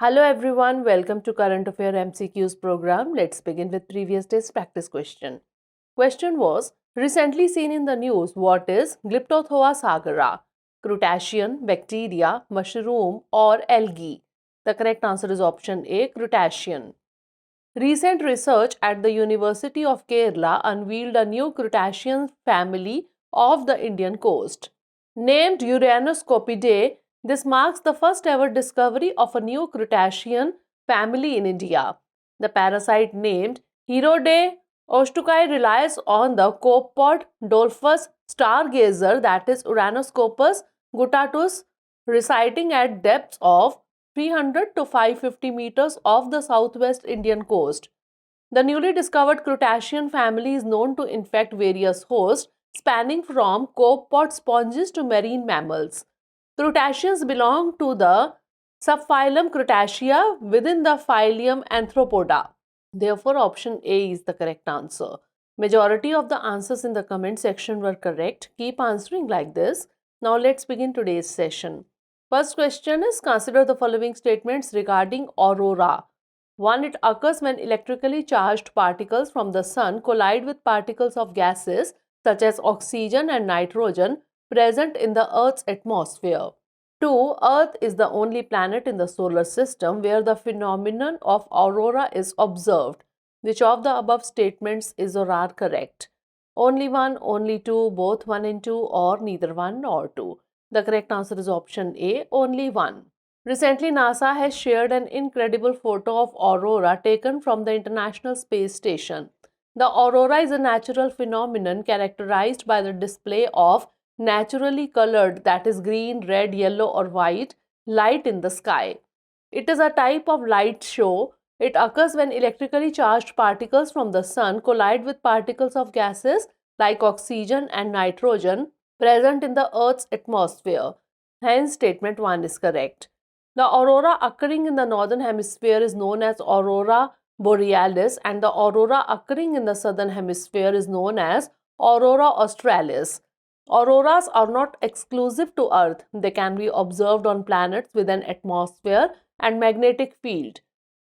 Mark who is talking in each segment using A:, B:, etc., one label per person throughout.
A: Hello everyone, welcome to Current Affairs MCQs program. Let's begin with previous day's practice question. Question was, recently seen in the news, what is Glyptothoa sagara? Crustacean, bacteria, mushroom or algae? The correct answer is option A, crustacean. Recent research at the University of Kerala unveiled a new crustacean family off the Indian coast. Named Uranoscopidae, this marks the first ever discovery of a new crustacean family in India. The parasite named Herode ostukai relies on the copepod dolphus stargazer, that is Uranoscopus guttatus, residing at depths of 300 to 550 meters off the southwest Indian coast. The newly discovered crustacean family is known to infect various hosts, spanning from copepod sponges to marine mammals. Crustaceans belong to the subphylum Crustacea within the phylum Arthropoda. Therefore, option A is the correct answer. Majority of the answers in the comment section were correct. Keep answering like this. Now let's begin today's session. First question is, consider the following statements regarding aurora. 1. It occurs when electrically charged particles from the sun collide with particles of gases such as oxygen and nitrogen present in the Earth's atmosphere. 2. Earth is the only planet in the solar system where the phenomenon of aurora is observed. Which of the above statements is or are correct? Only one, only two, both one and two, or neither one nor two. The correct answer is option A, only one. Recently, NASA has shared an incredible photo of aurora taken from the International Space Station. The aurora is a natural phenomenon characterized by the display of naturally colored, that is green, red, yellow or white, light in the sky. It is a type of light show. It occurs when electrically charged particles from the sun collide with particles of gases like oxygen and nitrogen present in the Earth's atmosphere. Hence, statement 1 is correct. The aurora occurring in the northern hemisphere is known as aurora borealis, and the aurora occurring in the southern hemisphere is known as aurora australis. Auroras are not exclusive to Earth. They can be observed on planets with an atmosphere and magnetic field.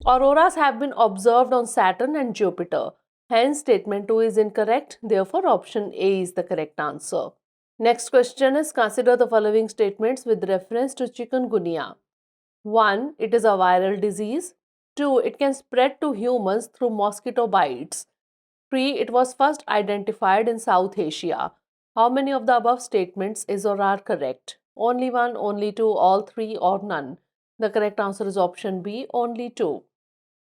A: Auroras have been observed on Saturn and Jupiter. Hence, statement 2 is incorrect. Therefore, option A is the correct answer. Next question is, consider the following statements with reference to chikungunya. 1. It is a viral disease. 2. It can spread to humans through mosquito bites. 3. It was first identified in South Asia. How many of the above statements is or are correct? Only one, only two, all three, or none? The correct answer is option B, only two.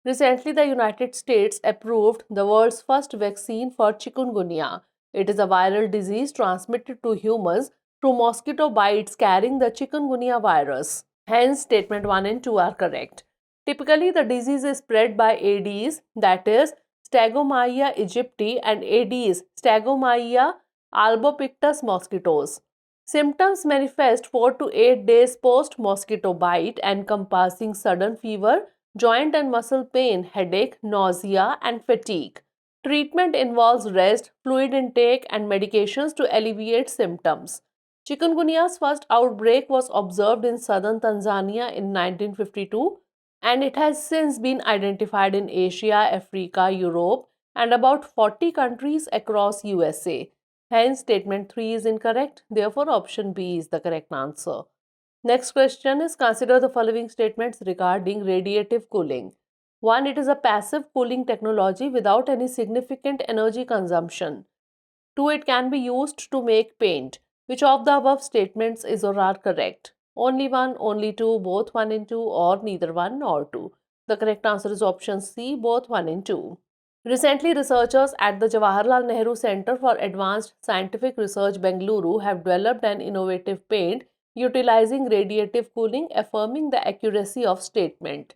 A: Recently, the United States approved the world's first vaccine for chikungunya. It is a viral disease transmitted to humans through mosquito bites carrying the chikungunya virus. Hence, statement 1 and 2 are correct. Typically, the disease is spread by Aedes, that is Stagomyia aegypti, and Aedes Stagomyia albopictus mosquitoes. Symptoms manifest 4 to 8 days post mosquito bite, encompassing sudden fever, joint and muscle pain, headache, nausea, and fatigue. Treatment involves rest, fluid intake, and medications to alleviate symptoms. Chikungunya's first outbreak was observed in southern Tanzania in 1952, and it has since been identified in Asia, Africa, Europe, and about 40 countries across USA. Hence, statement 3 is incorrect. Therefore, option B is the correct answer. Next question is, consider the following statements regarding radiative cooling. 1. It is a passive cooling technology without any significant energy consumption. 2. It can be used to make paint. Which of the above statements is or are correct? Only one, only two, both 1 and 2, or neither 1 nor 2. The correct answer is option C, both 1 and 2. Recently, researchers at the Jawaharlal Nehru Center for Advanced Scientific Research, Bengaluru, have developed an innovative paint utilizing radiative cooling, affirming the accuracy of statement.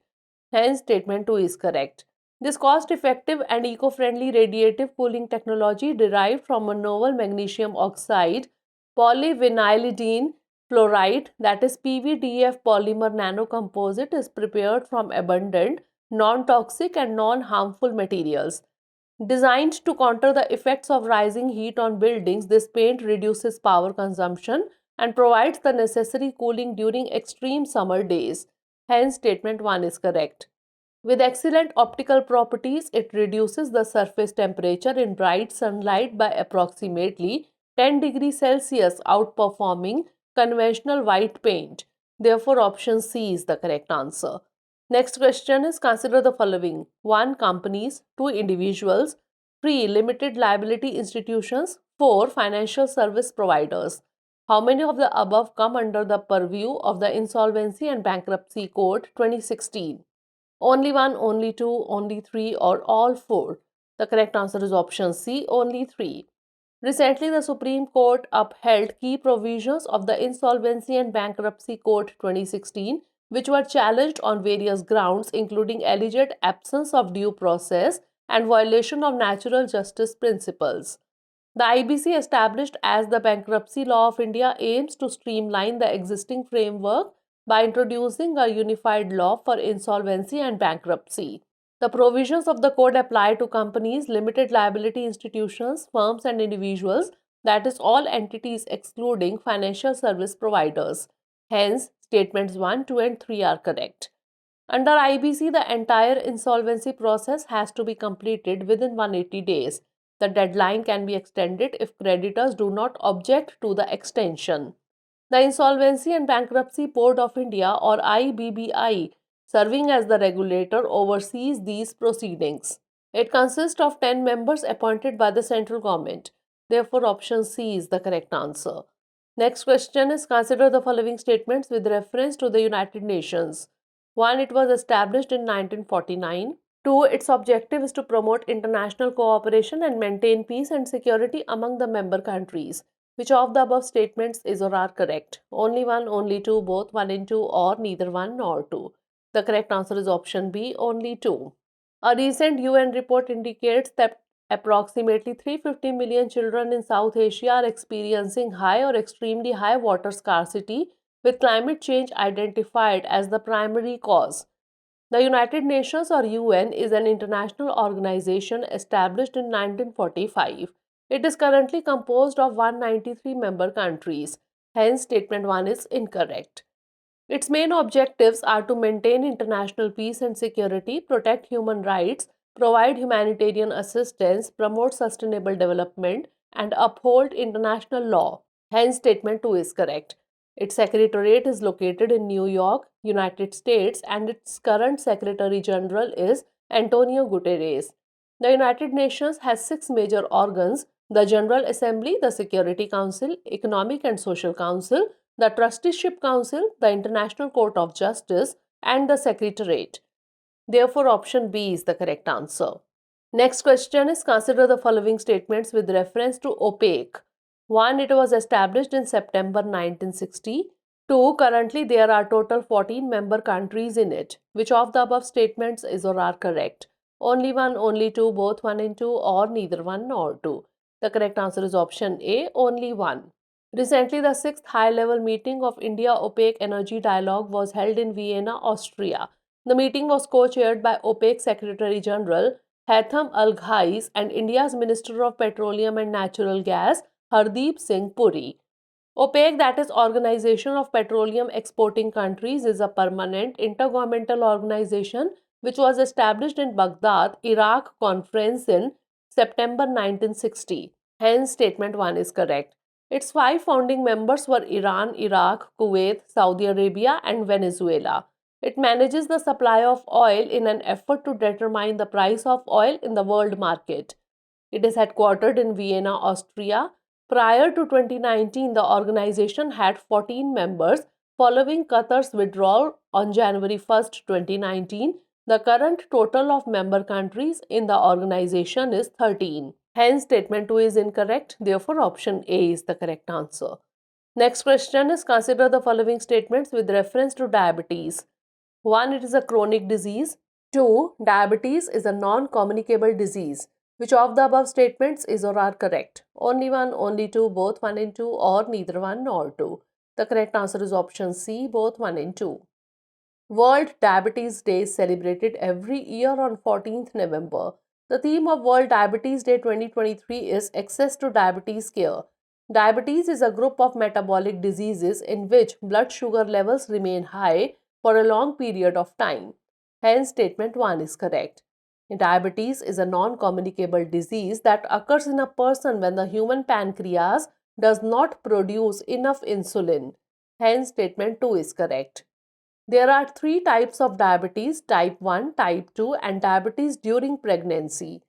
A: Hence, statement 2 is correct. This cost-effective and eco-friendly radiative cooling technology derived from a novel magnesium oxide polyvinylidene fluoride, that is PVDF polymer nanocomposite, is prepared from abundant, non-toxic and non-harmful materials. Designed to counter the effects of rising heat on buildings, this paint reduces power consumption and provides the necessary cooling during extreme summer days. Hence, statement 1 is correct. With excellent optical properties, it reduces the surface temperature in bright sunlight by approximately 10 degrees Celsius, outperforming conventional white paint. Therefore, option C is the correct answer. Next question is, consider the following: 1. Companies, 2. Individuals, 3. Limited liability institutions, 4. Financial service providers. How many of the above come under the purview of the Insolvency and Bankruptcy Code 2016? Only 1, only 2, only 3, or all 4? The correct answer is option C, only 3. Recently, the Supreme Court upheld key provisions of the Insolvency and Bankruptcy Code 2016, which were challenged on various grounds, including alleged absence of due process and violation of natural justice principles. The IBC, established as the Bankruptcy Law of India, aims to streamline the existing framework by introducing a unified law for insolvency and bankruptcy. The provisions of the code apply to companies, limited liability institutions, firms, and individuals, that is, all entities excluding financial service providers. Hence, statements 1, 2, and 3 are correct. Under IBC, the entire insolvency process has to be completed within 180 days. The deadline can be extended if creditors do not object to the extension. The Insolvency and Bankruptcy Board of India, or IBBI, serving as the regulator, oversees these proceedings. It consists of 10 members appointed by the central government. Therefore, option C is the correct answer. Next question is, consider the following statements with reference to the United Nations. 1. It was established in 1949. 2. Its objective is to promote international cooperation and maintain peace and security among the member countries. Which of the above statements is or are correct? Only 1, only 2, both 1 and 2, or neither 1 nor 2? The correct answer is option B, only 2. A recent UN report indicates that approximately 350 million children in South Asia are experiencing high or extremely high water scarcity, with climate change identified as the primary cause. The United Nations, or UN, is an international organization established in 1945. It is currently composed of 193 member countries. Hence, statement 1 is incorrect. Its main objectives are to maintain international peace and security, protect human rights, provide humanitarian assistance, promote sustainable development, and uphold international law. Hence, statement 2 is correct. Its secretariat is located in New York, United States, and its current Secretary General is Antonio Guterres. The United Nations has 6 major organs: the General Assembly, the Security Council, Economic and Social Council, the Trusteeship Council, the International Court of Justice, and the Secretariat. Therefore, option B is the correct answer. Next question is, consider the following statements with reference to OPEC. 1. It was established in September 1960. 2. Currently, there are total 14 member countries in it. Which of the above statements is or are correct? Only 1, only 2, both 1 and 2, or neither 1 nor 2? The correct answer is option A, only 1. Recently, the 6th high-level meeting of India-OPEC Energy Dialogue was held in Vienna, Austria. The meeting was co-chaired by OPEC Secretary General Haitham Al-Ghais and India's Minister of Petroleum and Natural Gas, Hardeep Singh Puri. OPEC, that is Organization of Petroleum Exporting Countries, is a permanent intergovernmental organization which was established in Baghdad, Iraq Conference in September 1960. Hence, statement 1 is correct. Its 5 founding members were Iran, Iraq, Kuwait, Saudi Arabia, and Venezuela. It manages the supply of oil in an effort to determine the price of oil in the world market. It is headquartered in Vienna, Austria. Prior to 2019, the organization had 14 members. Following Qatar's withdrawal on January 1, 2019, the current total of member countries in the organization is 13. Hence, statement 2 is incorrect. Therefore, option A is the correct answer. Next question is, consider the following statements with reference to diabetes. 1. It is a chronic disease. 2. Diabetes is a non-communicable disease. Which of the above statements is or are correct? Only 1, only 2, both 1 and 2, or neither 1 nor 2? The correct answer is option C, both 1 and 2. World Diabetes Day is celebrated every year on 14th November. The theme of World Diabetes Day 2023 is Access to Diabetes Care. Diabetes is a group of metabolic diseases in which blood sugar levels remain high, for a long period of time. Hence, statement 1 is correct. Diabetes is a non-communicable disease that occurs in a person when the human pancreas does not produce enough insulin. Hence, statement 2 is correct. There are three types of diabetes: type 1, type 2, and diabetes during pregnancy.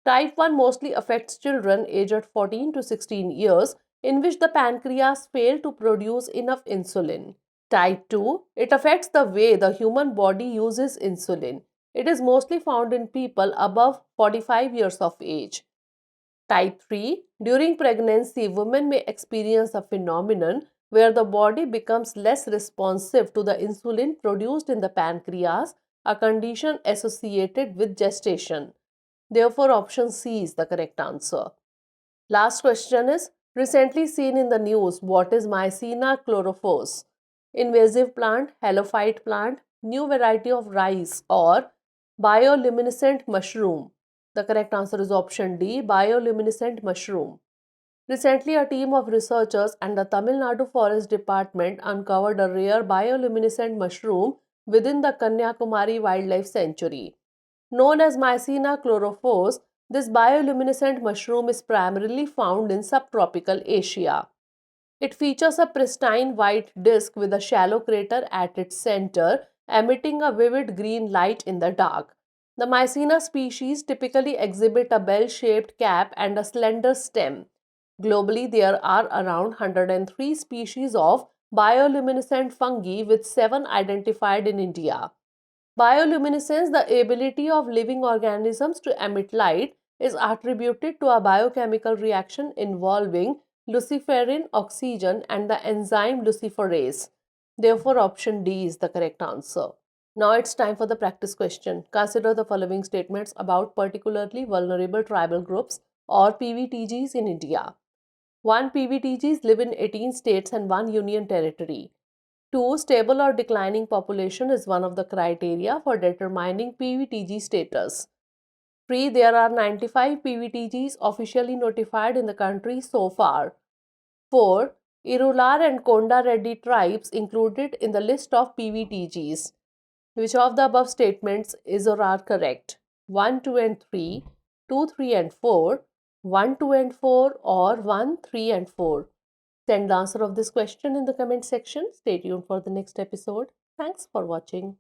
A: Type 1 mostly affects children aged 14 to 16 years, in which the pancreas fail to produce enough insulin. Type 2, it affects the way the human body uses insulin. It is mostly found in people above 45 years of age. Type 3, during pregnancy, women may experience a phenomenon where the body becomes less responsive to the insulin produced in the pancreas, a condition associated with gestation. Therefore, option C is the correct answer. Last question is, recently seen in the news, what is Mycena chlorophos? Invasive plant, halophyte plant, new variety of rice, or bioluminescent mushroom? The correct answer is option D, bioluminescent mushroom. Recently, a team of researchers and the Tamil Nadu Forest Department uncovered a rare bioluminescent mushroom within the Kanyakumari Wildlife Sanctuary. Known as Mycena chlorophos, this bioluminescent mushroom is primarily found in subtropical Asia. It features a pristine white disk with a shallow crater at its center, emitting a vivid green light in the dark. The Mycena species typically exhibit a bell-shaped cap and a slender stem. Globally, there are around 103 species of bioluminescent fungi, with 7 identified in India. Bioluminescence, the ability of living organisms to emit light, is attributed to a biochemical reaction involving luciferin, oxygen, and the enzyme luciferase. Therefore, option D is the correct answer. Now it's time for the practice question. Consider the following statements about particularly vulnerable tribal groups or PVTGs in India. 1. PVTGs live in 18 states and 1 union territory. 2. Stable or declining population is one of the criteria for determining PVTG status. 3. There are 95 PVTGs officially notified in the country so far. 4. Irular and Konda Reddy tribes included in the list of PVTGs. Which of the above statements is or are correct? 1, 2 and 3, 2, 3 and 4, 1, 2 and 4, or 1, 3 and 4? Send the answer of this question in the comment section. Stay tuned for the next episode. Thanks for watching.